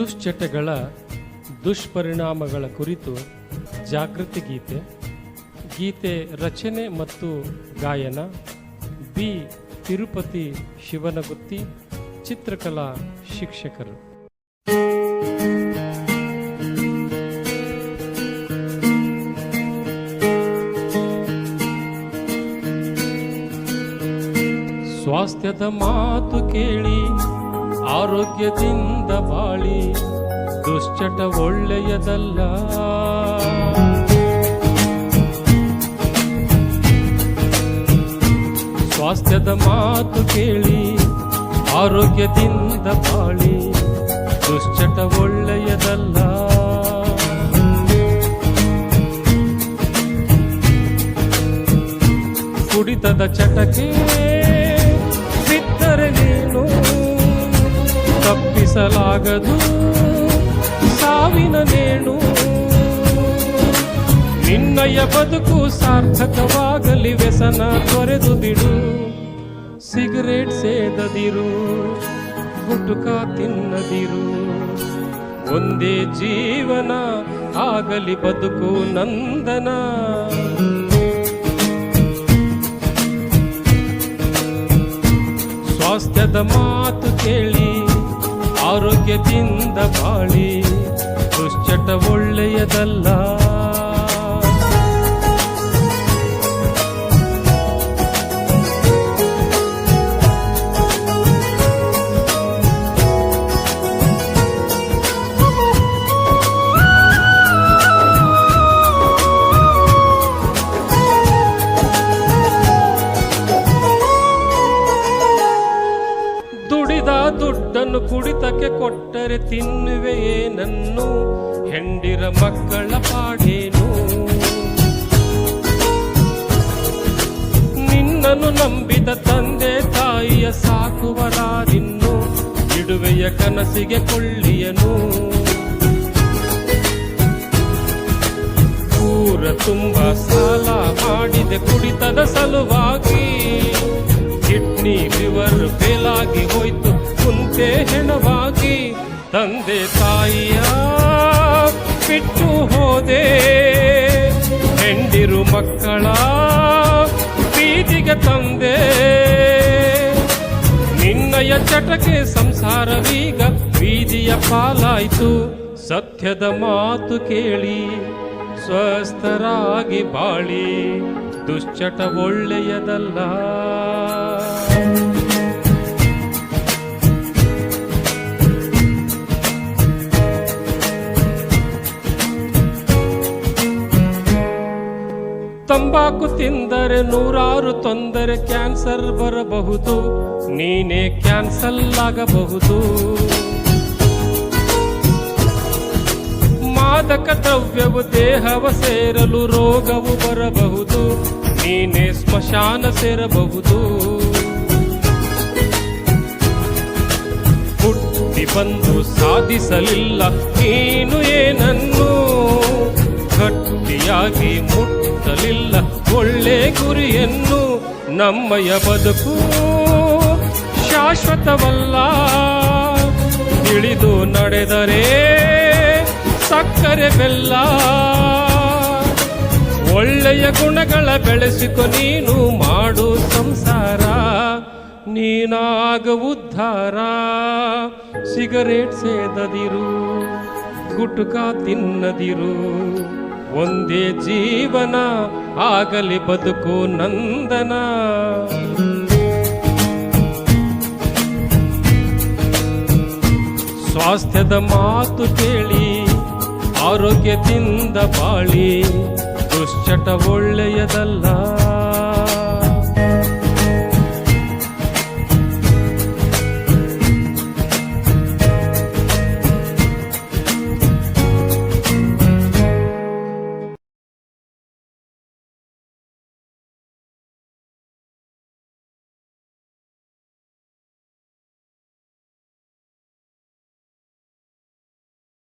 ದುಶ್ಚಟಗಳ ದುಷ್ಪರಿಣಾಮಗಳ ಕುರಿತು ಜಾಗೃತಿ ಗೀತೆ. ಗೀತೆ ರಚನೆ ಮತ್ತು ಗಾಯನ ಬಿ ತಿರುಪತಿ ಶಿವನಗುತ್ತಿ, ಚಿತ್ರಕಲಾ ಶಿಕ್ಷಕರು. ಸ್ವಾಸ್ಥ್ಯದ ಮಾತು ಕೇಳಿ ಆರೋಗ್ಯದಿಂದ ಬಾಳಿ, ದುಶ್ಚಟ ಒಳ್ಳೆಯದಲ್ಲ. ಸ್ವಾಸ್ಥ್ಯದ ಮಾತು ಕೇಳಿ ಆರೋಗ್ಯದಿಂದ ಬಾಳಿ, ದುಶ್ಚಟ ಒಳ್ಳೆಯದಲ್ಲ. ಕುಡಿತದ ಚಟಕ್ಕೆ ಬಿದ್ದರೆ ನೀನು ತಪ್ಪಿಸಲಾಗದು ಸಾವಿನ ನೇಣು. ನಿನ್ನಯ ಬದುಕು ಸಾರ್ಥಕವಾಗಲಿ ವ್ಯಸನ ತೊರೆದು ಬಿಡು. ಸಿಗರೇಟ್ ಸೇದದಿರು, ಗುಟುಕ ತಿನ್ನದಿರು. ಒಂದೇ ಜೀವನ ಆಗಲಿ ಬದುಕು ನಂದನ. ಸ್ವಾಸ್ಥ್ಯದ ಮಾತು ಕೇಳಿ ಆರೋಗ್ಯದಿಂದ ಬಾಳಿ, ದುಶ್ಚಟ ಒಳ್ಳೆಯದಲ್ಲ. ದುಡ್ಡನ್ನು ಕುಡಿತಕ್ಕೆ ಕೊಟ್ಟರೆ ತಿನ್ನುವೆ ಏನನ್ನು, ಹೆಂಡಿರ ಮಕ್ಕಳ ಪಾಡೇನು. ನಿನ್ನನ್ನು ನಂಬಿದ ತಂದೆ ತಾಯಿಯ ಸಾಕುವರಾರಿನ್ನು, ಇಡುವೆಯ ಕನಸಿಗೆ ಕೊಳ್ಳಿಯನು. ಊರ ತುಂಬ ಸಾಲ ಮಾಡಿದೆ ಕುಡಿತದ ಸಲುವಾಗಿ, ಕಿಡ್ನಿ ಲಿವರ್ ಫೇಲಾಗಿ ಹೋಯ್ತು ಕುಂತೆ ಹೆಣವಾಗಿ. ತಂದೆ ತಾಯಿಯ ಬಿಟ್ಟು ಹೋದೆ, ಹೆಂಡಿರು ಮಕ್ಕಳ ಬೀದಿಗೆ ತಂದೆ. ನಿನ್ನಯ ಚಟಕ್ಕೆ ಸಂಸಾರವೀಗ ಬೀದಿಯ ಪಾಲಾಯ್ತು. ಸತ್ಯದ ಮಾತು ಕೇಳಿ ಸ್ವಸ್ಥರಾಗಿ ಬಾಳಿ, ದುಶ್ಚಟ ಒಳ್ಳೆಯದಲ್ಲ. ತಂಬಾಕು ತಿಂದರೆ 100 ತೊಂದರೆ, ಕ್ಯಾನ್ಸರ್ ಬರಬಹುದು, ನೀನೇ ಕ್ಯಾನ್ಸಲ್ ಆಗಬಹುದು. ಮಾದಕ ದ್ರವ್ಯವು ದೇಹವ ಸೇರಲು ರೋಗವು ಬರಬಹುದು, ನೀನೇ ಸ್ಮಶಾನ ಸೇರಬಹುದು. ಹುಟ್ಟಿ ಬಂದು ಸಾಧಿಸಲಿಲ್ಲ ನೀನು ಏನನ್ನು, ಗಟ್ಟಿಯಾಗಿ ಮುಟ್ಟಲಿಲ್ಲ ಒಳ್ಳೆ ಗುರಿಯನ್ನು. ನಮ್ಮಯ ಬದುಕು ಶಾಶ್ವತವಲ್ಲ, ತಿಳಿದು ನಡೆದರೆ ಸಕ್ಕರೆ ಬೆಲ್ಲ. ಒಳ್ಳೆಯ ಗುಣಗಳ ಬೆಳೆಸಿಕೊ ನೀನು, ಮಾಡು ಸಂಸಾರ, ನೀನಾಗ ಉದ್ಧಾರ. ಸಿಗರೇಟ್ ಸೇದದಿರು, ಗುಟುಕ ತಿನ್ನದಿರು. ಒಂದೇ ಜೀವನ ಆಗಲಿ ಬದುಕು ನಂದನ. ಸ್ವಾಸ್ಥ್ಯದ ಮಾತು ಕೇಳಿ ಆರೋಗ್ಯದಿಂದ ಬಾಳಿ, ದುಶ್ಚಟ ಒಳ್ಳೆಯದಲ್ಲ.